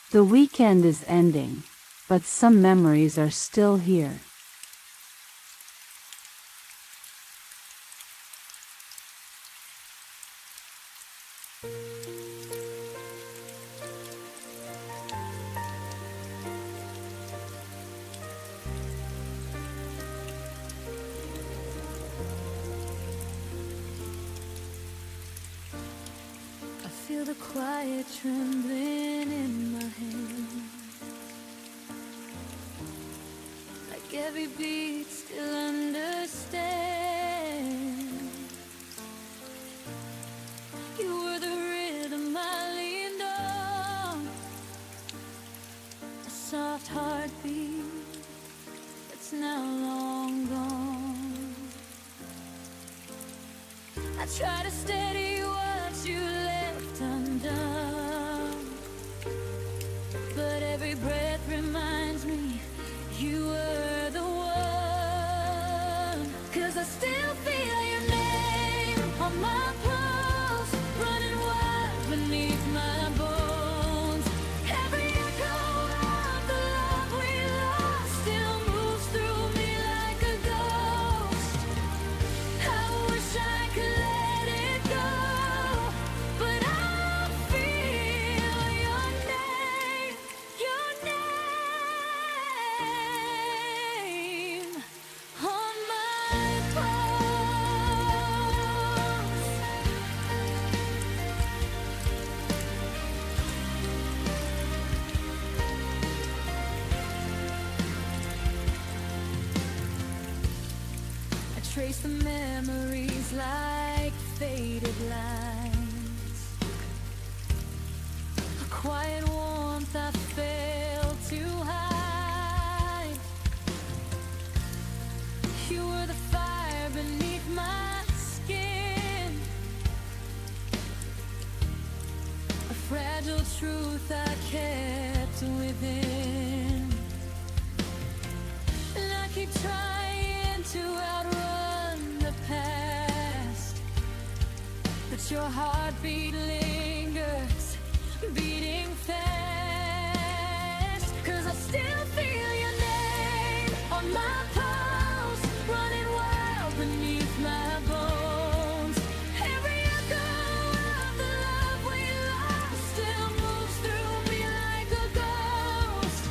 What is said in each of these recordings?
The weekend is ending, but some memories are still here. I feel the quiet trembling in my hands, like every beat still understands. You were the rhythm I leaned on, a soft heartbeat that's now long gone. I try to steady what you left undone, but every breath reminds me you were the one. 'Cause I still feel your name on my pulse, running wild beneath my bones. Every echo of the love we lost still moves through me like a ghost. I wish I could let it go, but I feel your name on my pulse. I trace the memories like faded lines, a quiet warmth I failed to hide. You were the fire beneath my skin, a fragile truth I kept within. And I keep trying to outrun the past, but your heartbeat lingers, beating fast. 'Cause I still feel your name on my pulse, running wild beneath my bones. Every echo of the love we lost still moves through me like a ghost.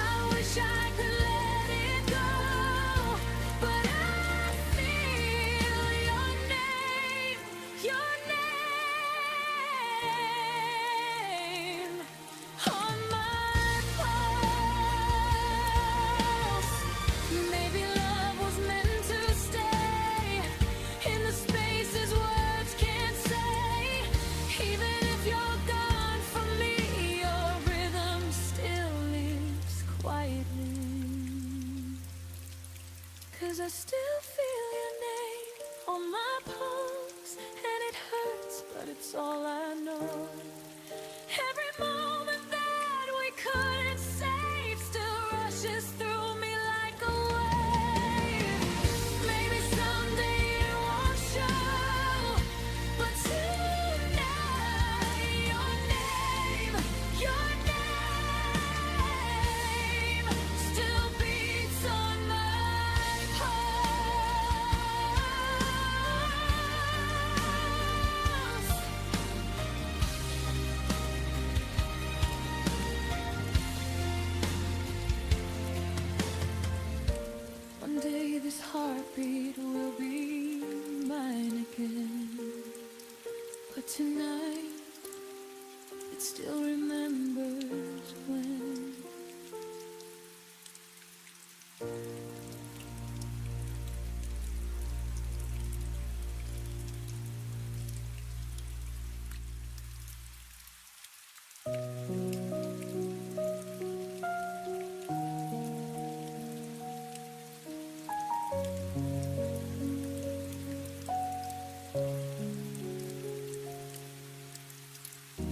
I wish I could let it go, but I feel your name on my pulse. Maybe love was meant to stay in the spaces words can't say. Even if you're gone from me, your rhythm still lives quietly. 'Cause I still feel your name on my pulse, and it hurts, but it's all I know. Every moment that we couldn't save still rushes through me like a wave. Maybe someday it won't show, but tonight your name still beats on my pulse. One day this heartbeat will be mine again, but tonight it still remembers when.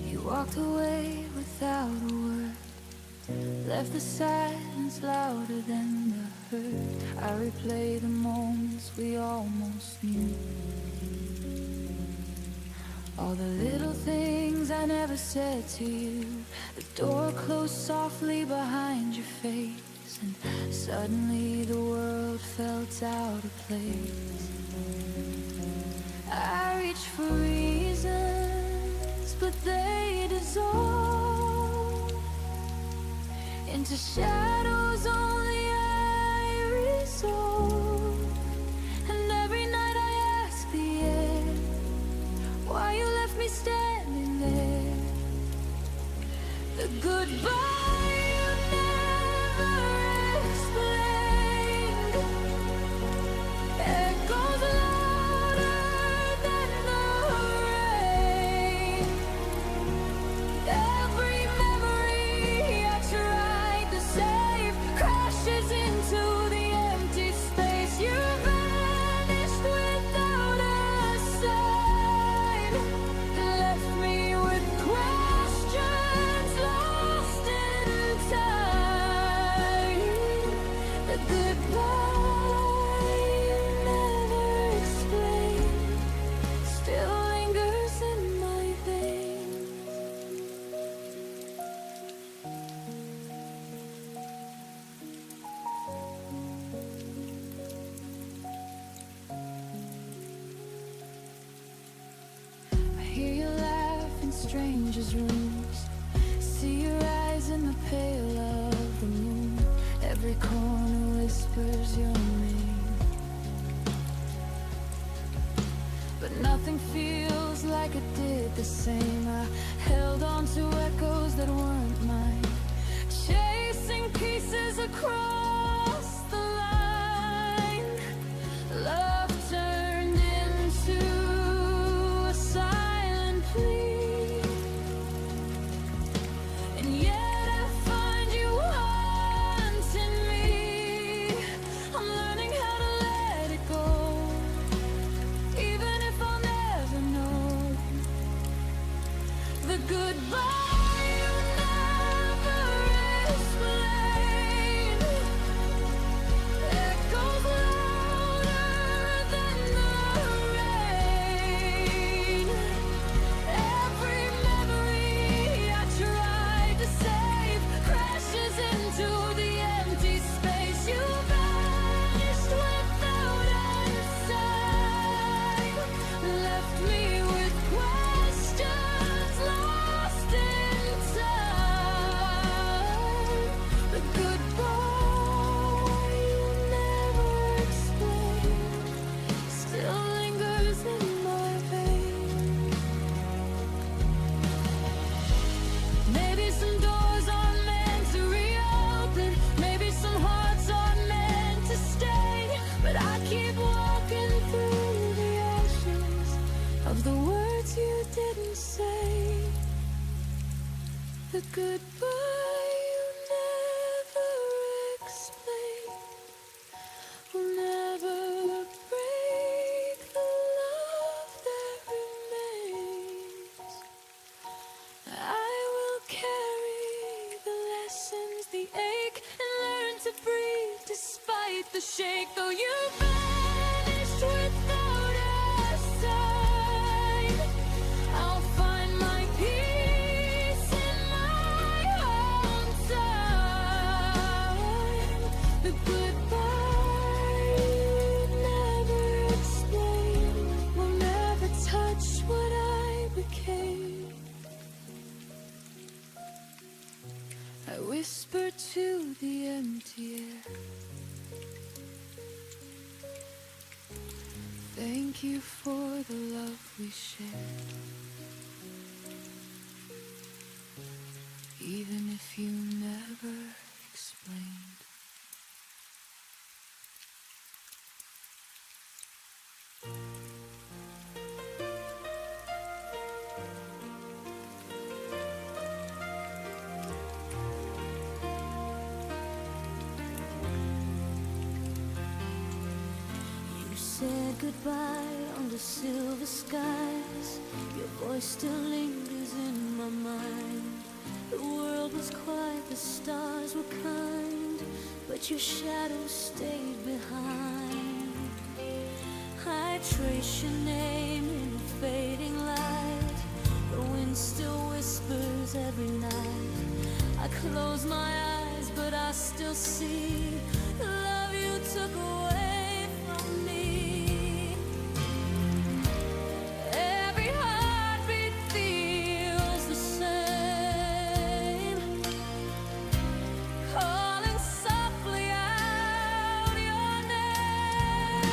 You walked away without a word, left the silence louder than the hurt. I replay the moments we almost knew, All the little things I never said to you. The door closed softly behind your face, and suddenly the world felt out of place. I reached for reasons, but they dissolve into shadows only I resolve. And every night I ask the air why you left me standing there. The goodbye you never explained echoes louder than the rain. Every memory I tried to save crashes into the empty space. You vanished without a sign, left me with questions lost in time. The goodbye you never explained still lingers in my veins. I hear you laugh in strangers' rooms, see your eyes in the pale of the moon. Every corner whispers your name, but nothing feels like it did the same. I held on to echoes that weren't mine, chasing pieces across the line. Love turned into a silent plea, and yet I find you haunting me. I'm learning how to let it go, even if I'll never know. The goodbye you never explained echoes louder than the rain. Every memory I tried to save crashes into the empty space. You vanished without a sign, left me with questions lost in time. The goodbye you never explained still lingers in my veins. Maybe some doors are meant to reopen, maybe some hearts are meant to stay, but I keep walking through the ashes of the words you didn't say. The goodbye you never explained will never break the love that remains. I will carry the lessons, the ache, and learn to breathe despite the shake. Though you vanished without a sign, I'll find my peace in my own time. The goodbye you never explained will never touch what I became. I whisper to the empty air, thank you for the love we shared, even if you never explained. You said goodbye under silver skies. Your voice still lingers in my mind. The world was quiet, the stars were kind, but your shadow stayed behind. I trace your name in the fading light, The wind still whispers every night. I close my eyes, but I still see the love you took away from me. Every heartbeat feels the same, calling softly out your name.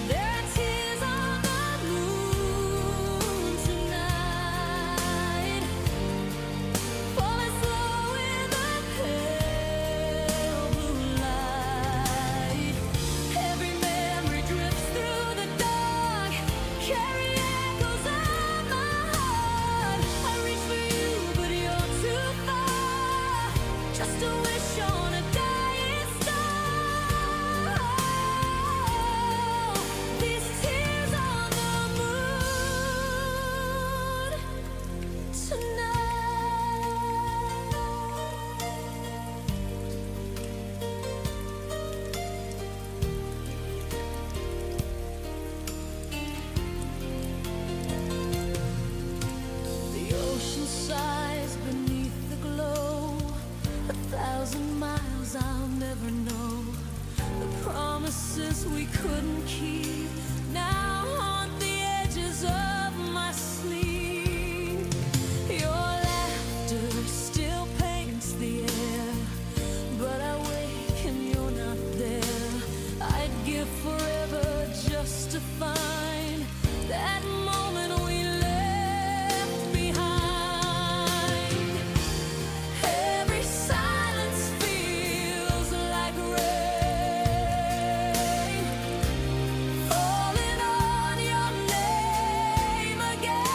There are tears on the moon tonight, falling slow in the pale blue light. Every memory drifts through the dark, carry echoes of my heart. I reach for you, but you're too far, just a wish on a dying star. These tears on the moon tonight. The ocean sighs beneath the glow. 1,000 miles I'll never know. The promises we couldn't keep now haunt the edges of my sleep. Your laughter still paints the air, but I wake and you're not there. I'd give forever just to find that moment we left behind. Every silence feels like rain, falling on your name again.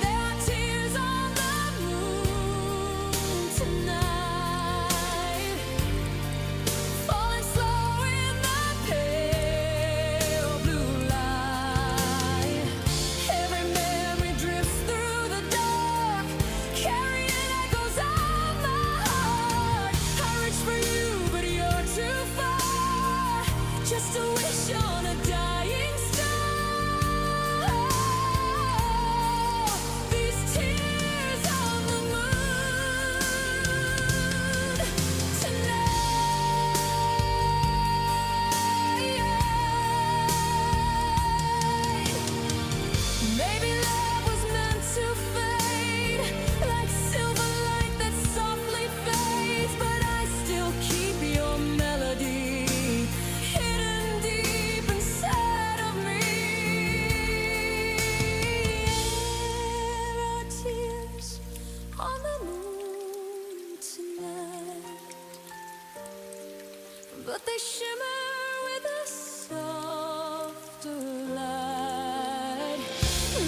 There are tears on the moon tonight, falling slow in the pale blue light. Every memory drifts through the dark, carrying echoes of my heart. I reach for you, but you're too far, just a wish on a dying star. These tears on the moon tonight. Maybe love was meant to fade, like silver light that softly fades, but I still keep your melody hidden deep inside of me. There are tears on the moon tonight, but they shimmer with a softer light.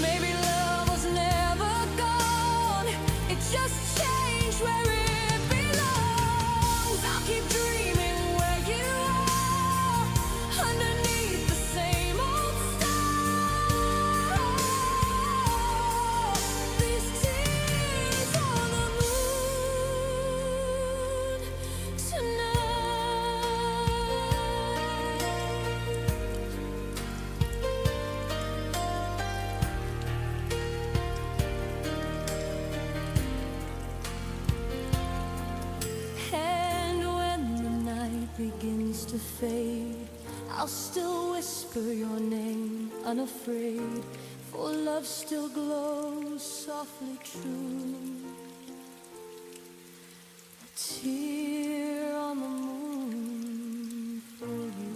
Maybe love was never gone, it just changed where it belongs. I'll keep dreaming where you are, underneath the same old star. These tears on the moon tonight. And when the night begins to fade, I'll still whisper your name, unafraid, for love still glows softly true. A tear on the moon for you.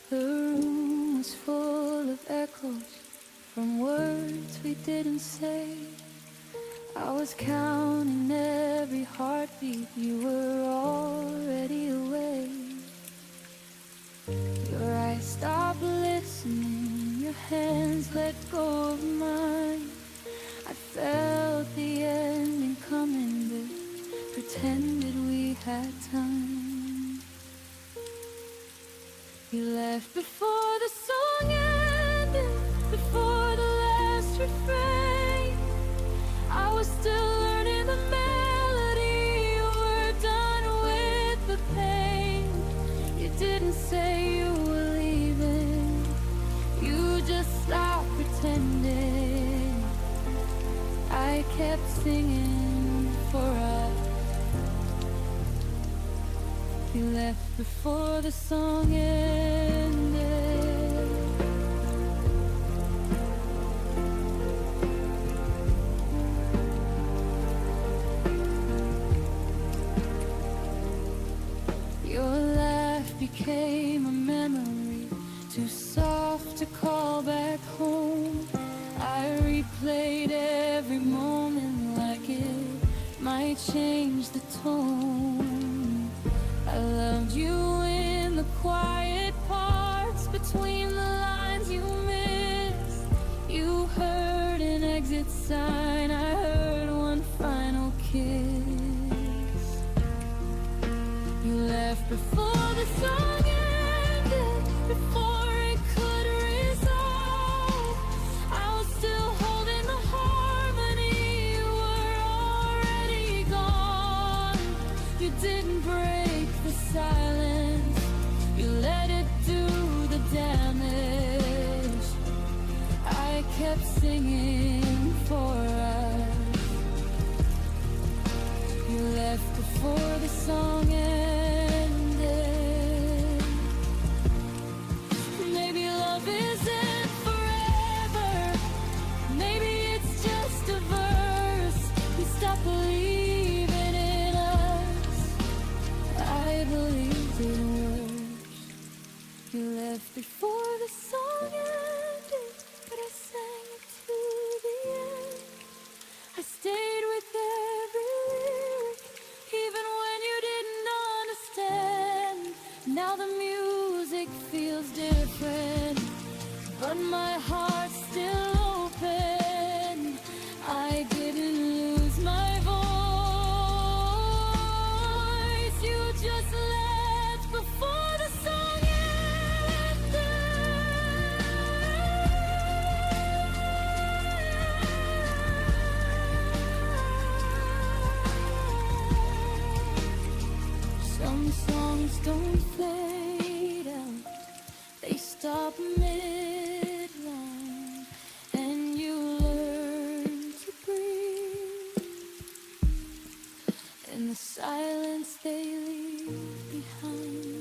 The room was full of echoes from words we didn't say. I was counting every heartbeat, you were already away. Your eyes stopped listening, your hands let go of mine. I felt the ending coming, but pretended we had time. You left before the song ended, before the last refrain. I was still learning the melody, you were done with the pain. You didn't say you were leaving, you just stopped pretending. I kept singing for us. You left before the song ended. Your laugh became a memory, too soft to call back home. I replayed every moment like it might change the tone. I loved you in the quiet parts, between the lines you missed. You heard an exit sign, I heard one final kiss. You left before the song ended, before it could resolve. I was still holding the harmony, you were already gone. You didn't break the silence, you let it do the damage. I kept singing for us. You left before the song ended. Maybe love isn't forever, maybe it's just a verse. We stopped believing in us, I believed it worse. You left before the song ended, but I sang it to the end. I stayed with every lyric, even when you didn't understand. Now the music feels different, but my heart's still open. I didn't lose my voice, you just left before the song ended. Some songs don't fade out, they stop midline, and you learn to breathe. In the silence they leave behind.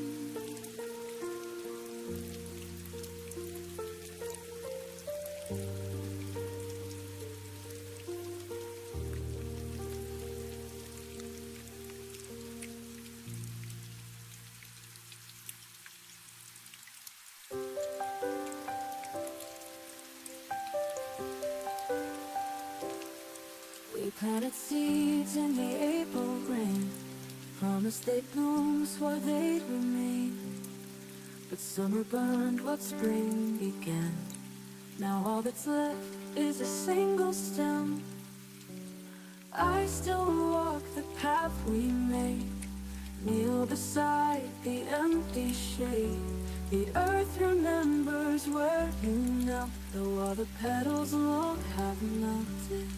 We planted seeds in the April rain, promised they'd bloom, swore they'd remain. But summer burned what spring began. Now all that's left is a single stem. I still walk the path we made, kneel beside the empty shade. The earth remembers where you knelt, though all the petals long have melted.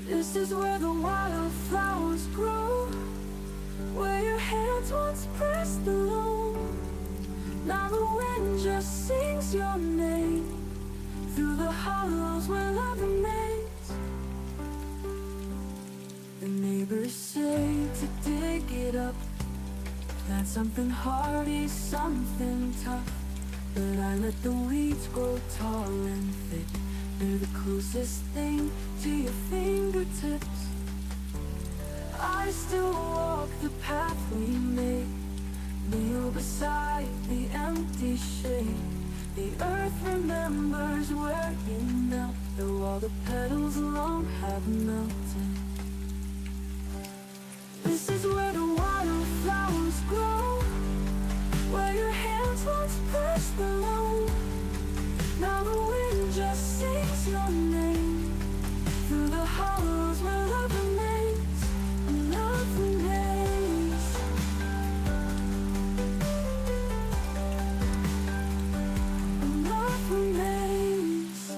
This is where the wildflowers grow, where your hands once pressed alone. Now the wind just sings your name through the hollows where love remains. The neighbors say to dig it up, plant something hardy, something tough. But I let the weeds grow tall and thick, they're the closest thing to your fingertips. I still walk the path we made, kneel beside the empty shade. The earth remembers where you knelt, though all the petals long melting. This is where the wildflowers grow, where your hands once pressed below. Now the wind just sings your name through the hollows where love remains, and love remains. And love remains.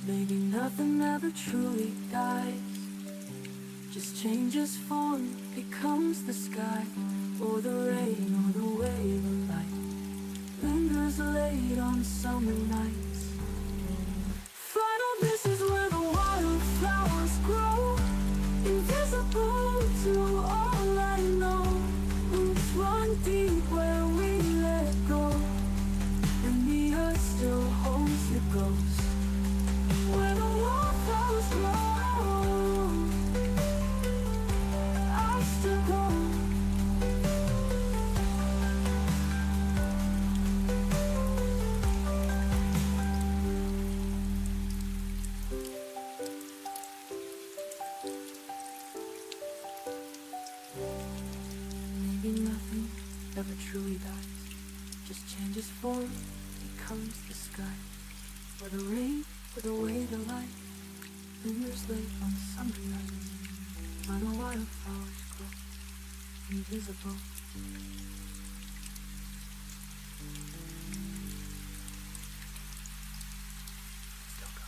Maybe nothing ever truly dies, just changes form, becomes the sky, or the rain, or the wave of light, lingers late on summer nights. Final, this is where the wildflowers grow, invisible to all I know. Roots run deep where we let go, and the earth still holds the ghost. Where the wildflowers grow, I still go. Maybe nothing ever truly dies, just changes form, becomes the sky, or the rain, or the way the light lingers late on summer nights. Where the wildflowers grow, invisible. Still go.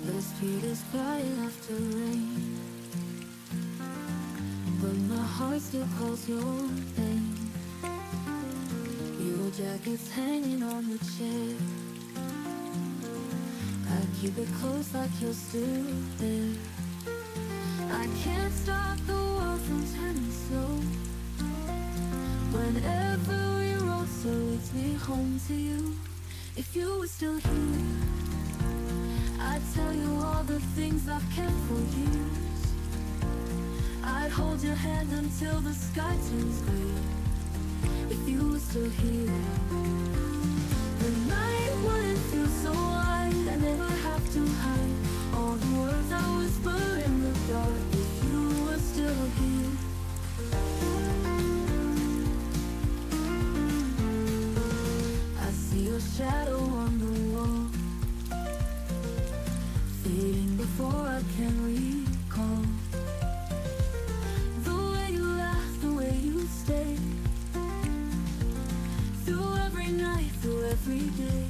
The street is quiet after rain, but my heart still calls your name. Your jacket's hanging on the chair, I keep it close like you're still there. I can't stop the world from turning slow. Whenever we roll, so leads me home to you. If you were still here, I'd tell you all the things I've kept for years. I'd hold your hand until the sky turns gray. If you were still here, the night wouldn't feel so wide. I never have to hide all the words I whisper in the dark. If you were still here, I see your shadow on the wall, fading before I can recall. The way you laugh, the way you stay, through every night, through every day.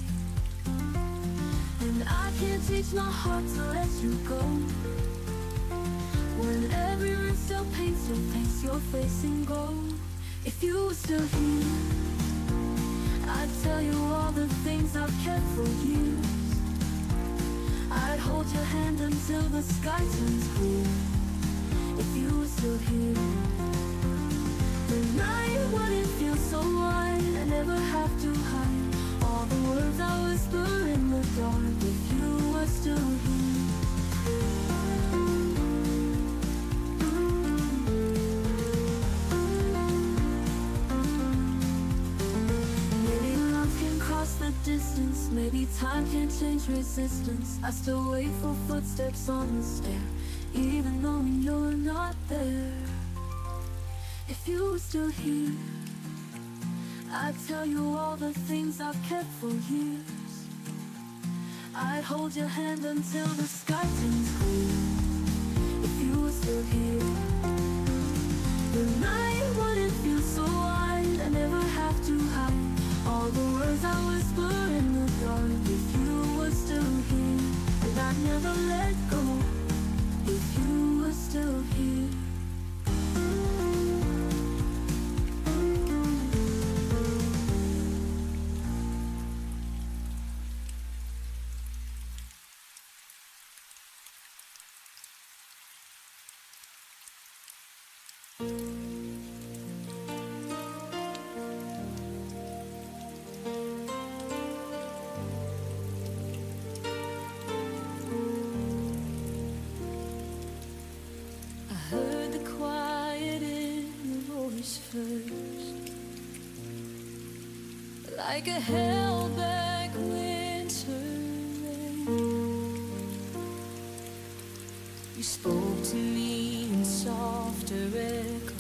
And I can't teach my heart to let you go, when every room still paints your face in gold. If you were still here, I'd tell you all the things I've kept for years. I'd hold your hand until the sky turns clear. If you were still here, the night wouldn't feel so wide. I never have to hide all the words I whisper in the dark. If you were still here, maybe love can cross the distance, maybe time can change resistance. I still wait for footsteps on the stair, even knowing you're not there. If you were still here, I'd tell you all the things I've kept for years. I'd hold your hand until the sky turns clear. If you were still here, the night wouldn't feel so wide. I never have to hide all the words I whisper in the dark. If you were still here, and I'd never let go. If you were still here. like a held-back winter rain. You spoke to me in softer echo,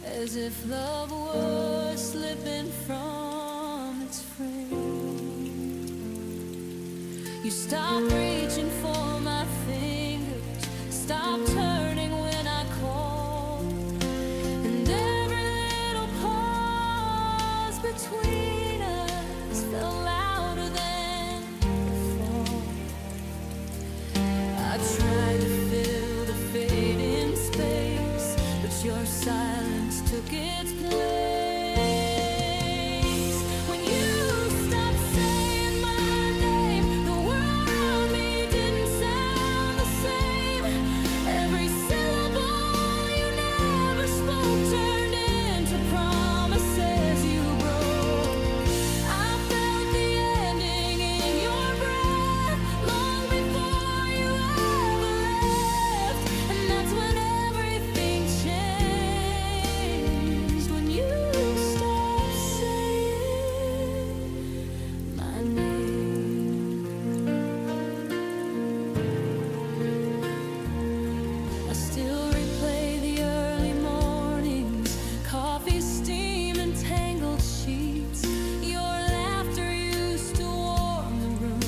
as if love was slipping from its frame. You stopped reaching for my fingers, stopped turning when I called, and every little pause between us felt louder than before. I tried to fill the fading space, but your silence took its place. When you stopped saying my name, the world around me didn't sound the same. Every syllable you never spoke turned into promises you broke. I felt the ending in your breath long before you ever left, and that's when everything changed. When you stopped saying my name. I still replay the early mornings, coffee steam and tangled sheets. Your laughter used to warm the room,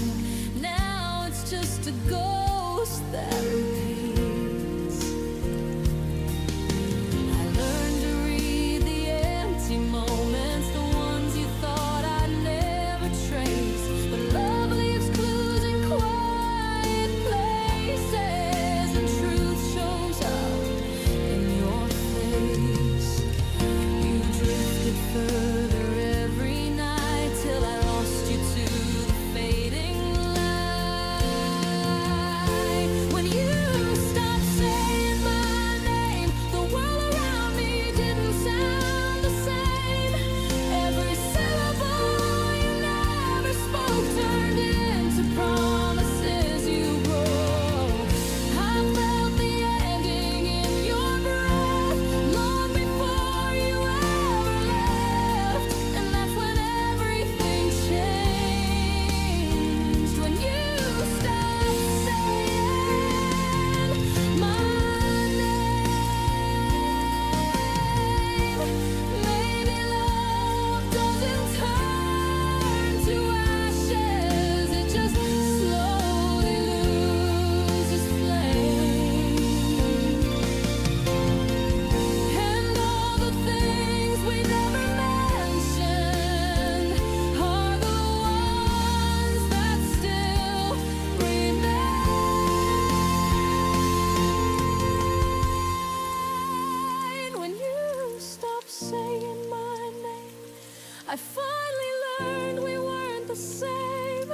now it's just a ghost that repeats. I learned to read the empty moments, the ones you thought I'd never trace. But love leaves clues in quiet places, and truth shows up in your face. You drifted further every night till I lost you to the fading light. When you stopped saying my name, the world around me didn't sound the same. Every syllable you never spoke turned into promises you broke. I felt the ending in your breath long before you ever left, and that's when everything changed. When you stopped saying my name. Maybe love doesn't turn to ashes, it just slowly loses flame. And all the things we never mentioned are the ones that still remain. When you stopped saying my name, I finally learned we weren't the same.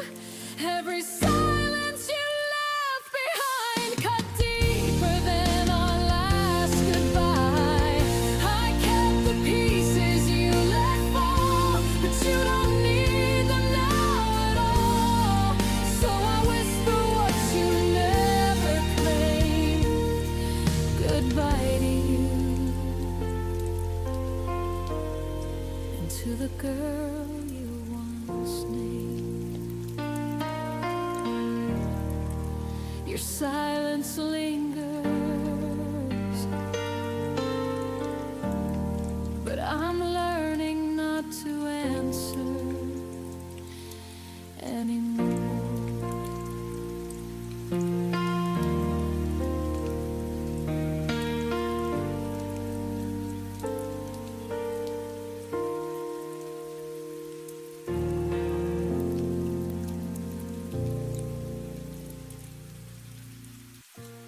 Every silence you left behind cut deeper than our last goodbye. I kept the pieces you let fall, but you don't need them now at all. So I whisper what you never claimed. Goodbye to you, and to the girl you once named. Your silence lingers, but I'm learning not to answer anymore.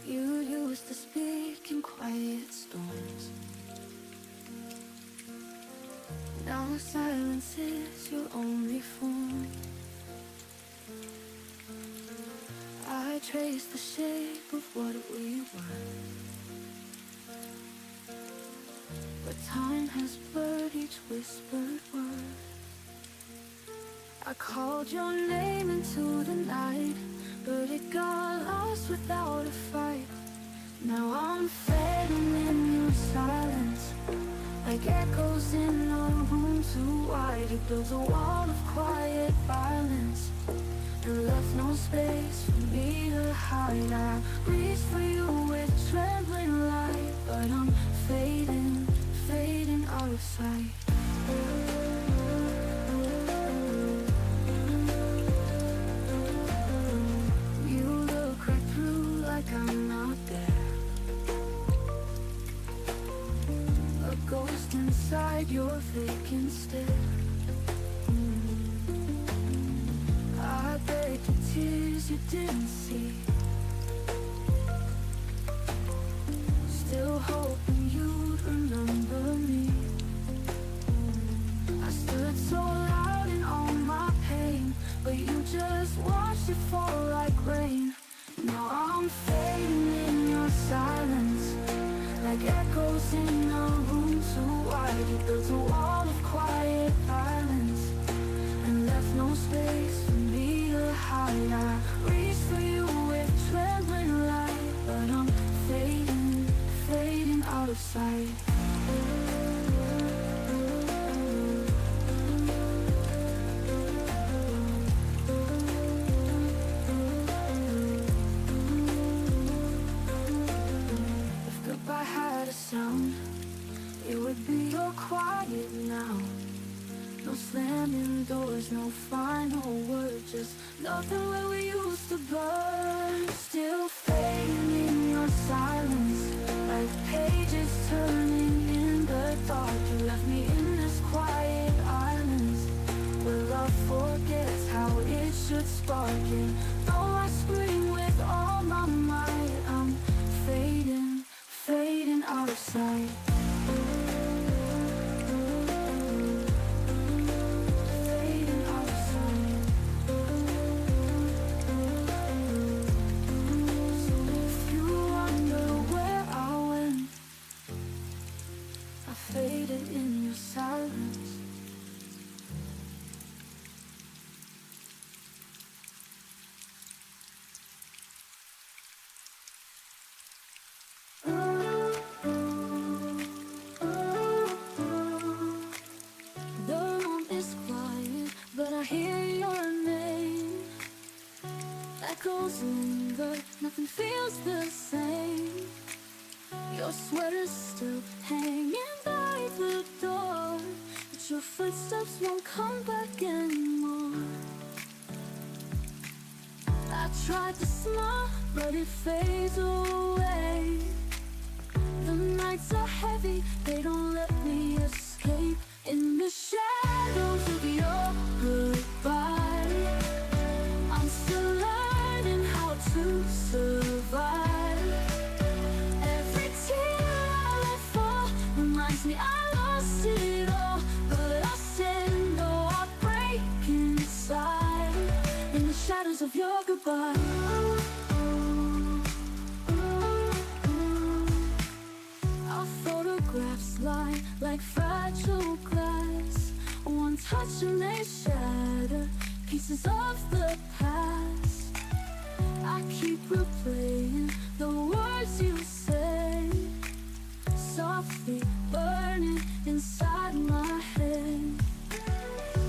You used to speak in quiet storms. Now silence is your only form. I trace the shape of what we were, but time has blurred each whispered word. I called your name into the night, but it got lost without a fight. Now I'm fading in your silence, like echoes in a room too built a wall of quiet violence and left no space for me to hide. I reach for you with trembling light, but I'm fading, fading out of sight. You look right through like I'm not there, a ghost inside your vacant stare. I begged the tears you didn't see, still hoping you'd remember me. I stood so loud in all my pain, but you just watched it fall like rain. Now I'm fading in your silence, like echoes in a room too wide. You built a wall of quiet violence and left no space for me to hide. I reach for you with trembling light, but I'm fading, fading out of sight. If goodbye had a sound, it would be all quiet now. No slamming doors, no final word, just nothing where we used to burn. Still fading in your silence, like pages turning in the dark. You left me in this quiet island where love forgets how it should spark. And though I scream with all my might, I'm fading, fading out of sight. Faded in your silence. The room is quiet, but I hear your name. Echoes linger, nothing feels the same. Your sweater's still hanging by the door, but your footsteps won't come back anymore. I tried to smile, but it fades away. The nights are heavy, they don't let me escape. In the shadows of your goodbye, I'm still learning how to survive. Me, I lost it all, but I stand or I break inside in the shadows of your goodbye. Our photographs lie like fragile glass. One touch and they shatter pieces of the past. I keep replaying the words you say, softly burning inside my head.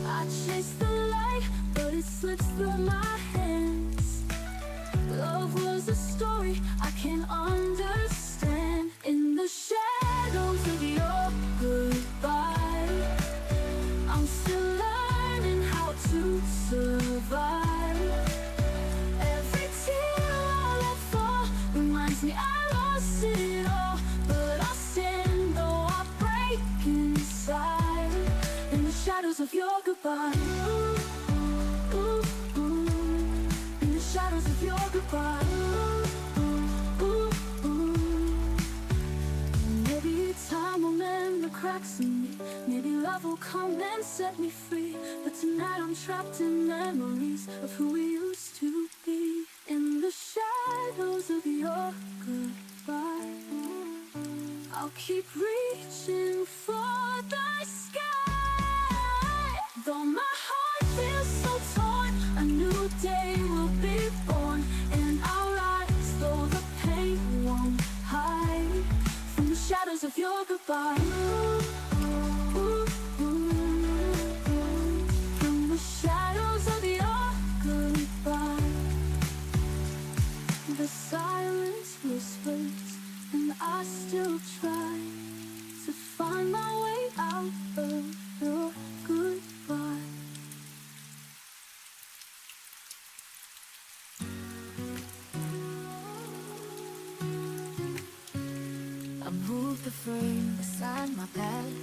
I chase the light, but it slips through my hands. Love was a story I can't understand. In the shadows of your goodbye, I'm still learning how to survive. Every tear I let fall reminds me I lost it all, but I stand though I break inside in the shadows of your goodbye. Ooh, ooh, ooh. In the shadows of your goodbye. Ooh, ooh, ooh. Maybe time will mend the cracks in me. Maybe love will come and set me free. But tonight I'm trapped in memories of who we used to be. In the shadows of your goodbye, I'll keep reaching for the sky. Though my heart feels so torn, a new day will be born, and I'll rise though the pain won't hide from the shadows of your goodbye. Ooh, ooh, ooh. my bed,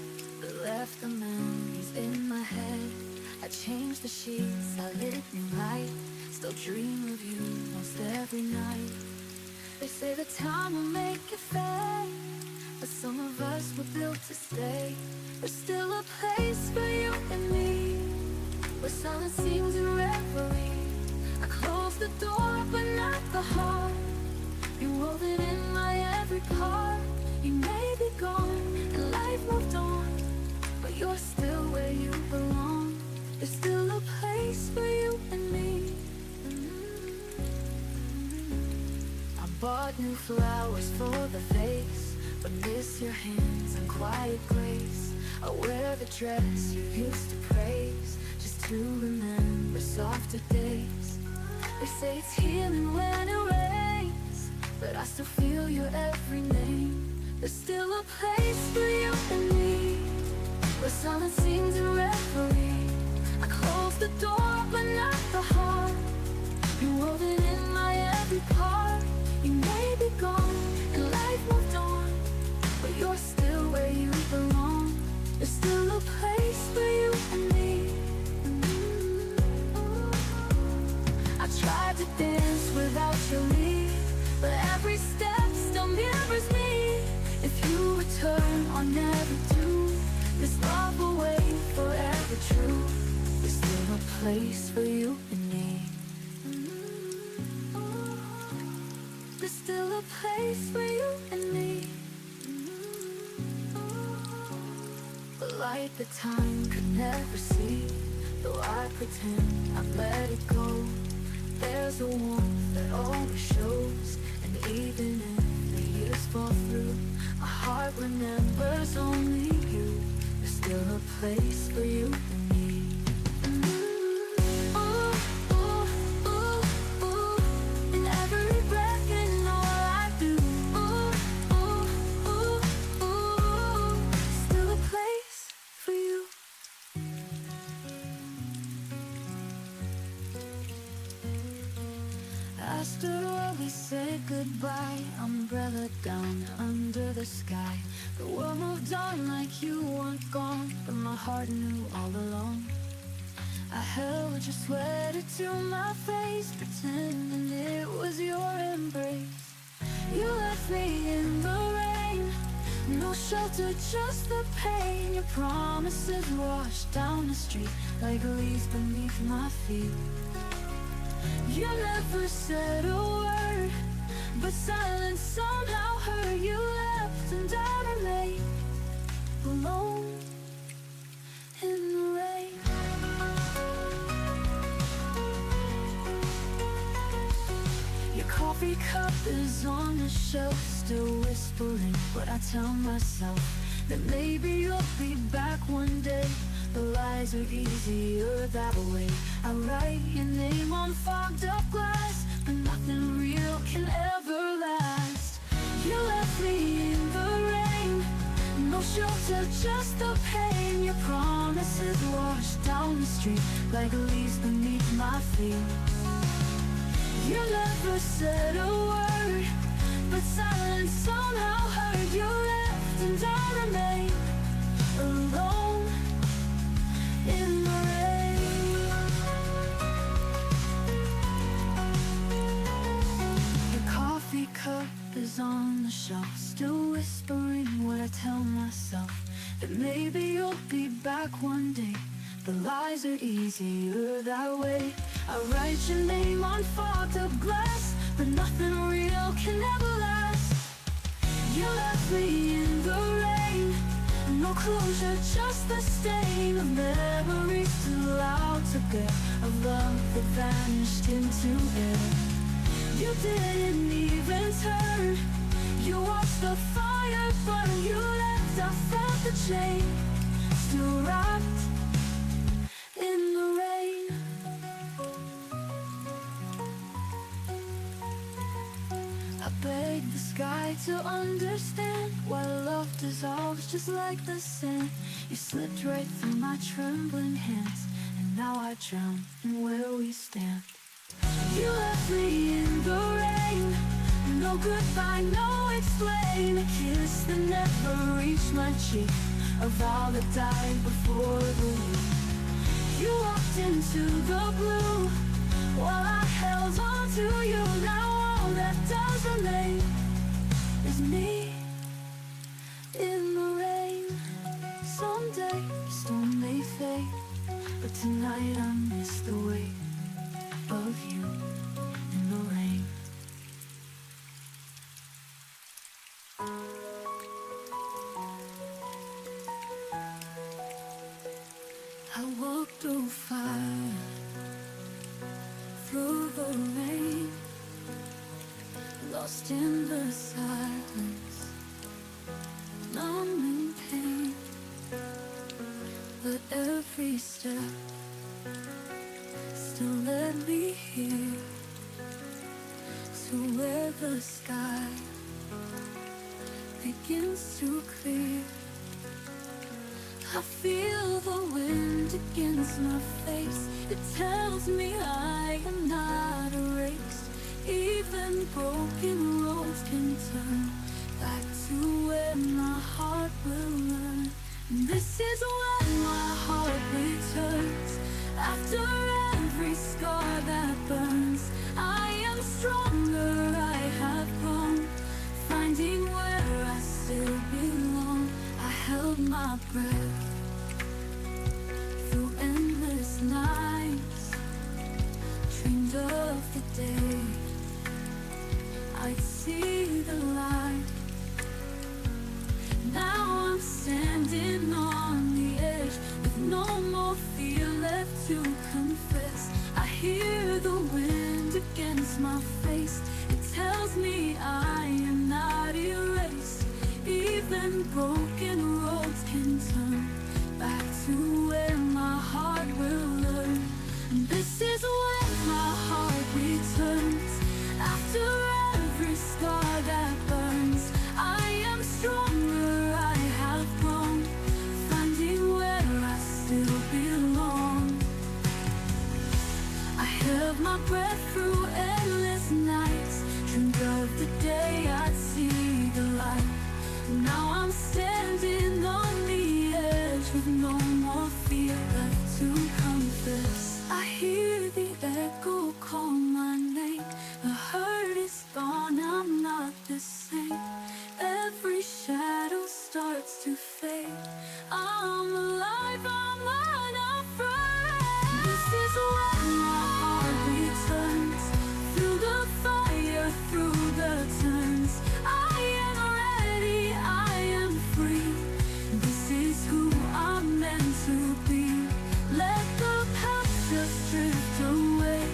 but left the memories in my head. I changed the sheets, I lit new light, still dream of you most every night. They say the time will make it fade, but some of us were built to stay. There's still a place for you and me, where silence seems a reverie. I close the door, but not the heart. You're woven in my every part. You may be gone, and life moved on, but you're still where you belong. There's still a place for you and me. I bought new flowers for the vase, but miss your hands and quiet grace. I wear the dress you used to praise, just to remember softer days. They say it's healing when it rains, but I still feel your every name. There's still a place for you and me, where silence sings a reverie. I close the door, but not the heart. You're woven in my every part. You may be gone, and life moved on, but you're still where you belong. There's still a place for you and me. I tried to dance without your leave, but every step still mirrors me. If you return, I'll never do. This love will wait forever true. There's still a place for you and me. There's still a place for you and me. The light that time could never see, though I pretend I've let it go. There's a warmth that always shows, and even if the years fall through, my heart remembers only you. There's still a place for you and me. In every breath and all I do, still a place for you. I stood early, said goodbye, umbrella down under the sky. The world moved on like you weren't gone, but my heart knew all along. I held your sweater to my face, pretending it was your embrace. You left me in the rain, no shelter, just the pain. Your promises washed down the street like leaves beneath my feet. You never said a word, but silence somehow hurt. You left and I remained alone in the rain. Your coffee cup is on the shelf, still whispering what I tell myself, that maybe you'll be back one day. The lies are easier that way. I write your name on fogged up glass, but nothing real can ever last. You left me in the rain, no shelter, just the pain. Your promises washed down the street like leaves beneath my feet. You never said a word, but silence somehow hurt. You left and I remain alone in the rain. Your coffee cup is on the shelf, still whispering what I tell myself, that maybe you'll be back one day. The lies are easier that way. I write your name on fogged up glass, but nothing real can ever last. You left me in the rain, no closure, just the stain of memories too loud to bear, of love that vanished into air. You didn't even turn, you watched the fire burn. You left, I felt the chain, still wrapped in the rain. I begged the sky to understand why love dissolves just like the sand. You slipped right through my trembling hands, and now I drown in where we stand. You left me in the rain, no goodbye, no excuse. explain a kiss that never reached my cheek, a vow that died before the week. You walked into the blue while I held on to you. Now all that does remain is me in the rain. Someday the storm may fade, but tonight I miss the weight of you in the rain. I walk through fire, through the rain, lost in the silence, numb in pain. But every step still led me here, to where the sky begins to clear. I feel the wind against my face. It tells me I am not erased. Even broken roads can turn back to where my heart will learn. And this is when my heart returns. After every scar that burns, I am stronger, I have grown, finding where I still belong. I held my breath through endless nights, dreamed of the day I'd see the light. Now I'm standing on the edge with no more fear left to confess. I hear the wind against my face. It tells me I am not erased. Even broken roads can turn back to where my heart will learn. And this is when my heart returns. After every scar that burns, I am stronger, I have grown, finding where I still belong. I held my breath through endless nights, dreamed of the day I'd see the light. Now I'm standing on the edge with no more fear left to confess. I hear the echo call my name. The hurt is gone, I'm not the same. Every shadow starts to fade. I'm alive, I'm unafraid. This is when my heart returns. Through the fire, through the turns, I am ready, I am free. This is who I'm meant to be. Let the past just drift away.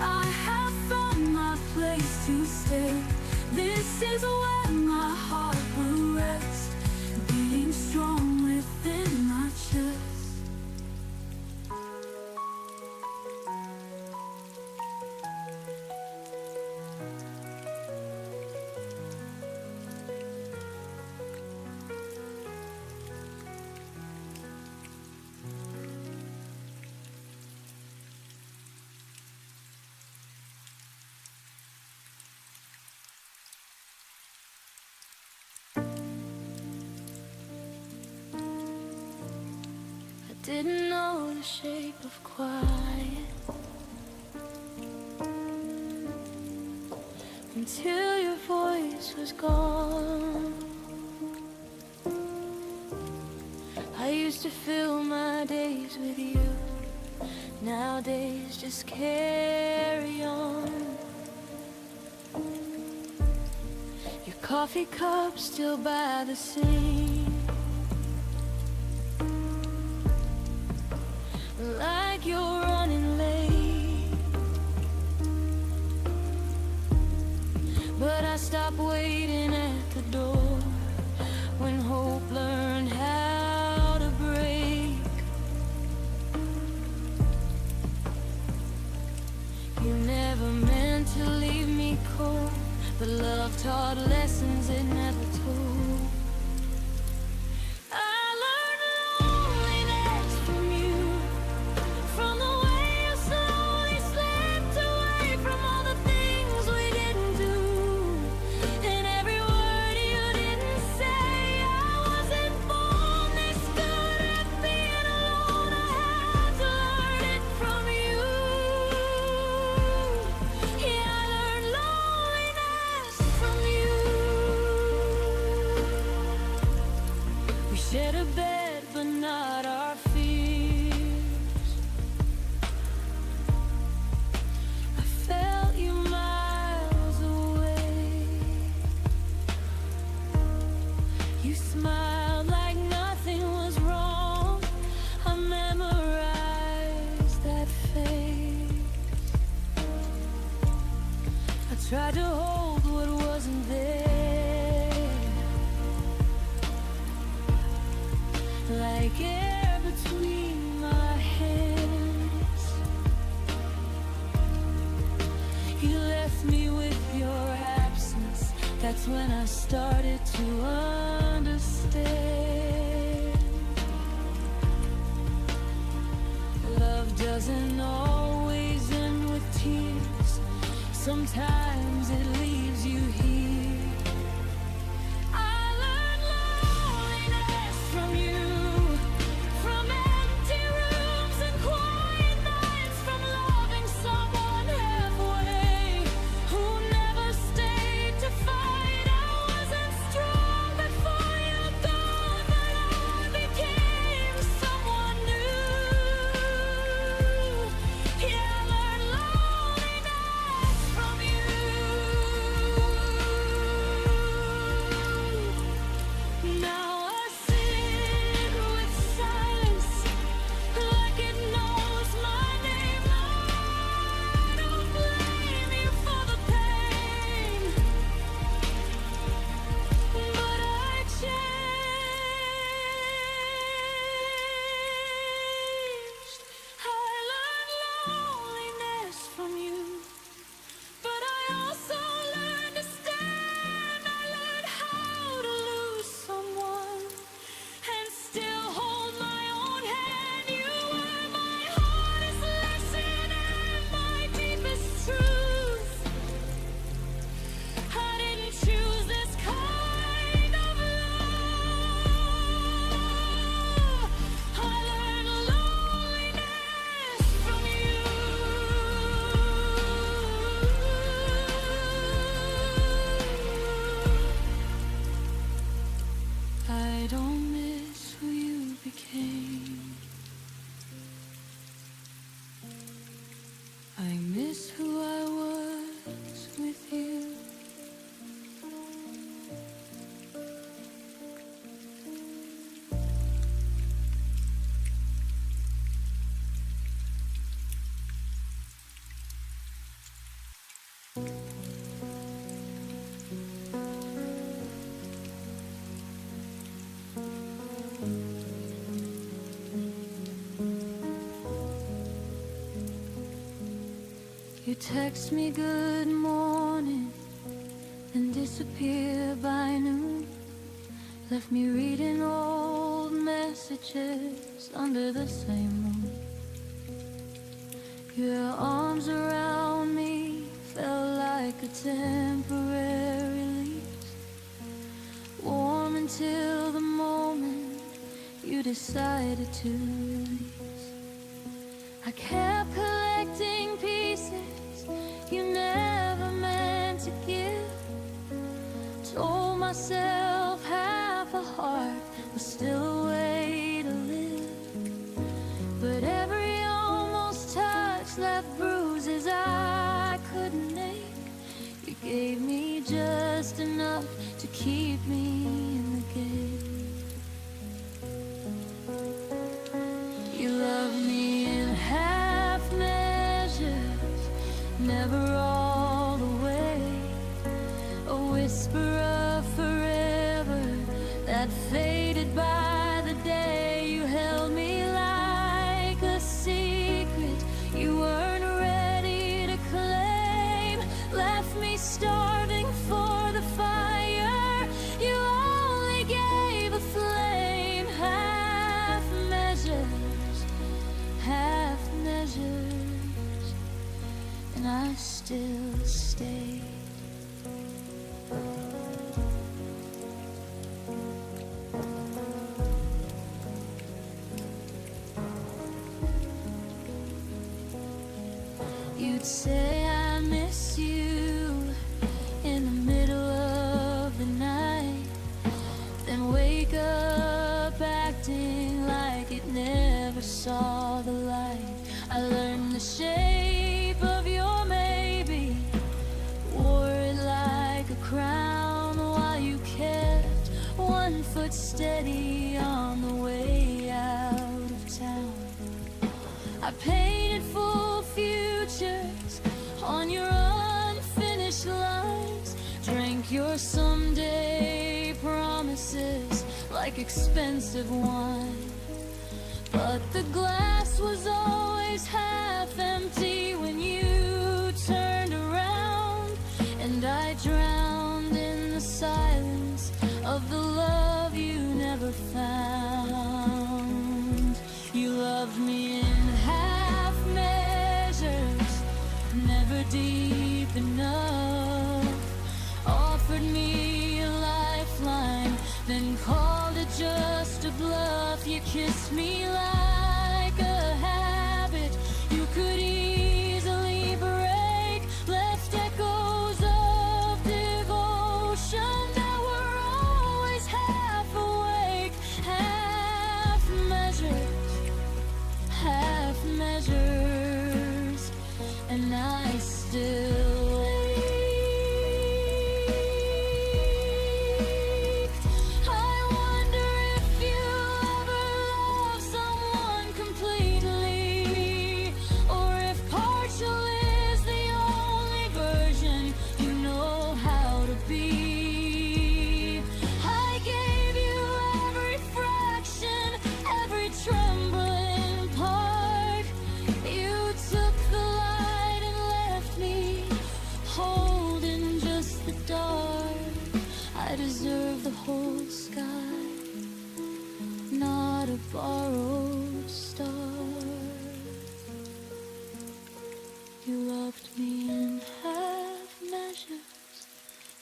I have found my place to stay. This is when my heart will rest, being strong within my chest. Didn't know the shape of quiet until your voice was gone. I used to fill my days with you. Nowadays just carry on. Your coffee cup still by the sink, like you're running late. But I stopped waiting at the door when hope learned how to break. You never meant to leave me cold, but love taught lessons it never told. Every word tried to hold what wasn't there, like air between my hands. You left me with your absence. That's when I started to understand. Love doesn't always end with tears. Sometimes it leaves you here. I learned loneliness from you, from empty rooms and quiet nights, from loving someone halfway who never stayed to fight. I wasn't strong before you gone, but I became someone new. Yeah, I learned loneliness from you. Now I sit with silence like it knows my name. I don't blame you for the pain, but I changed. I learned loneliness from you, but I also learned to stand. I learned how to lose someone and still hold my own hand. You were my hardest lesson and my deepest truth. I didn't choose this kind of love. I learned loneliness from you. I don't miss who you became. I miss who I was with you. You text me good morning and disappear by noon. Left me reading old messages under the same moon. Your arms around me felt like a temporary release, warm until the moment you decided to release. I kept collecting pieces you never meant to give. Told myself half a heart was still a way to live, but every almost touch left bruises I couldn't ache. You gave me just enough to keep me in the game. You loved me in half measures, never all the way. A whisper of forever that faded by the day. You held me like a secret you weren't ready to claim. Left me starving for the fire you only gave a flame. Half measures, half measures, and I still stayed. You'd say I miss you in the middle of the night, then wake up acting like it never saw the light. I learned the shape of your maybe, wore it like a crown, while you kept one foot steady on the way out of town. I painted full futures on your unfinished foolish lies, drank your someday promises like expensive wine. But the glass was always half empty when you turned around, and I drowned in the silence of the love you never found. You loved me in half measures, never deep enough. Offered me a lifeline, then called it just a bluff. You kissed me like a habit you could easily break, left echoes of devotion that were always half awake. Half measures, and I still ached. I wonder if you ever love someone completely, or if partial is the only version you know how to be. I gave you every fraction, every trembling part. You took the light and left me holding just the dark. I deserve the whole sky, not a borrowed star. You loved me in half measures,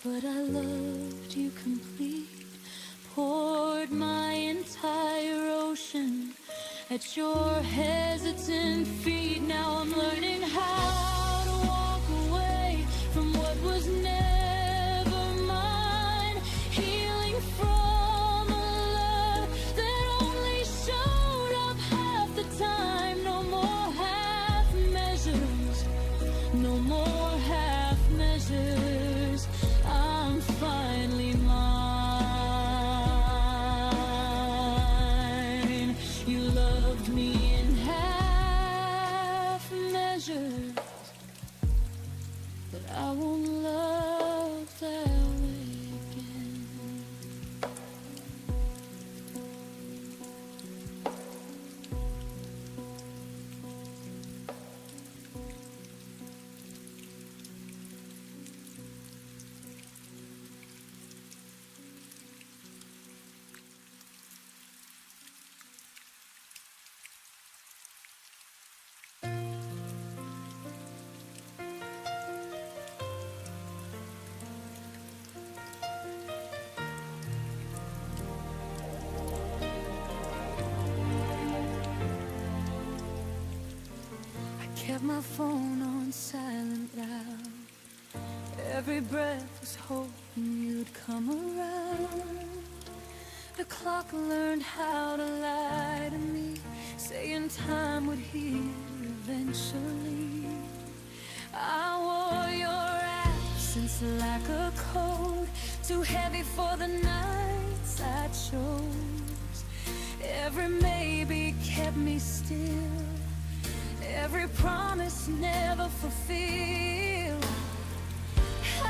but I loved you complete. Poured my entire ocean at your hesitant feet. Now I'm learning how to walk away from what was never mine, healing from a love that only showed up half the time. No more half measures, no more half measures. I'm finally mine. You loved me in half measures, but I won't love that way again. Kept my phone on silent loud. Every breath was hoping you'd come around. The clock learned how to lie to me, saying time would heal eventually. I wore your absence like a coat, too heavy for the nights I chose. Every maybe kept me still, every promise never fulfilled. I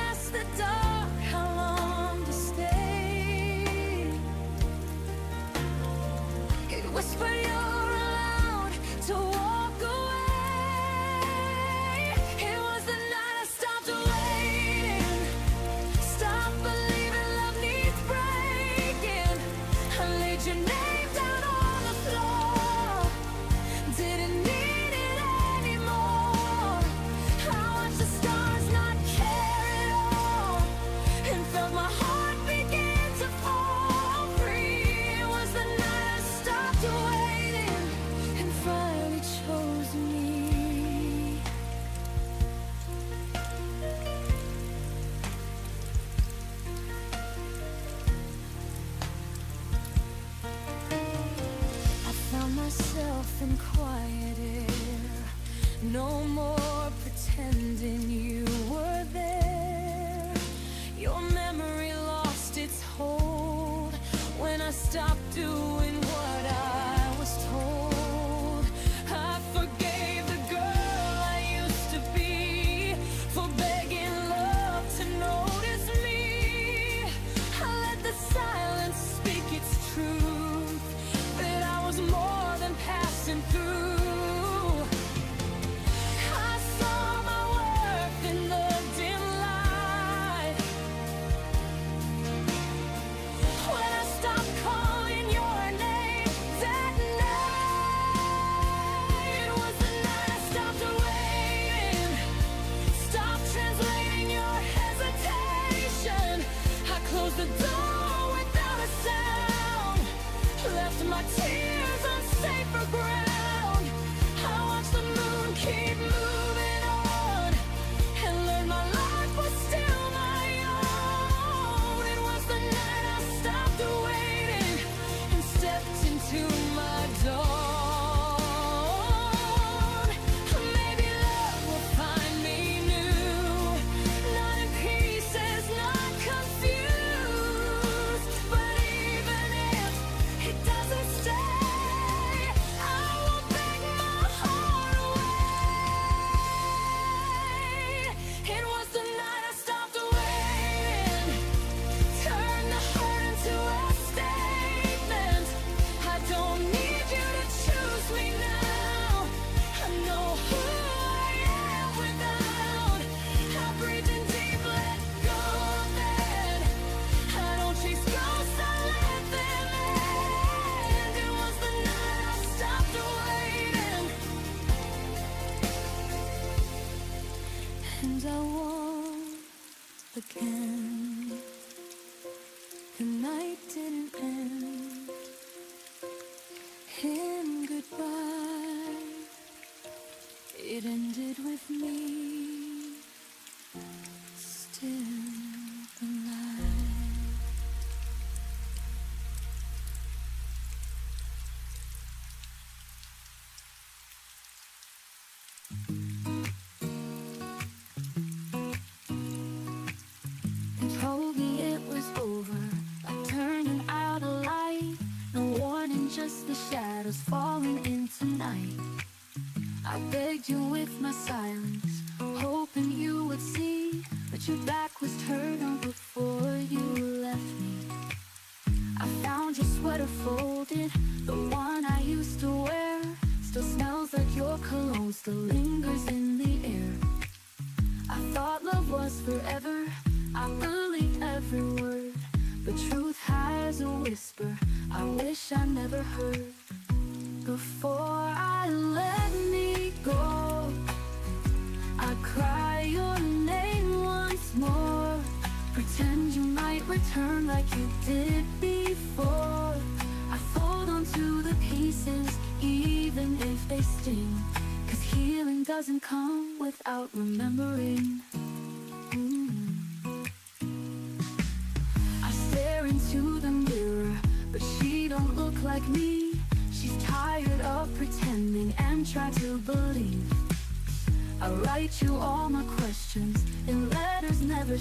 asked the dark how long to stay. It whispered you're allowed to walk away. It was the night I stopped waiting, stopped believing love needs breaking. I laid your name down on the floor, didn't need it anymore. I watched the stars not care at all, and felt my heart begin to fall free. It was the night I stopped waiting and finally chose me. I found myself in quiet air, no more pretending you were there. Your memory lost its hold when I stopped doing what I was told. I forgave the girl I used to be for begging And I won't again. The night didn't end in goodbye. It ended with me still alive. They told me it was over, like turning out a light. No warning, just the shadows falling into night. I begged you with my silence, hoping you would see, but your back was turned on before you left me. I found your sweater folded, the one I used to wear. Still smells like your cologne, still lingers in the air. I thought love was forever, I believed every word, but truth has a whisper I wish I never heard. Before I let me go, I cry your name once more. Pretend you might return like you did before. I fold onto the pieces, even if they sting, 'cause healing doesn't come without remembering. I stare into the mirror, but she don't look like me. She's tired of pretending and try to believe. I write you all my questions in letters never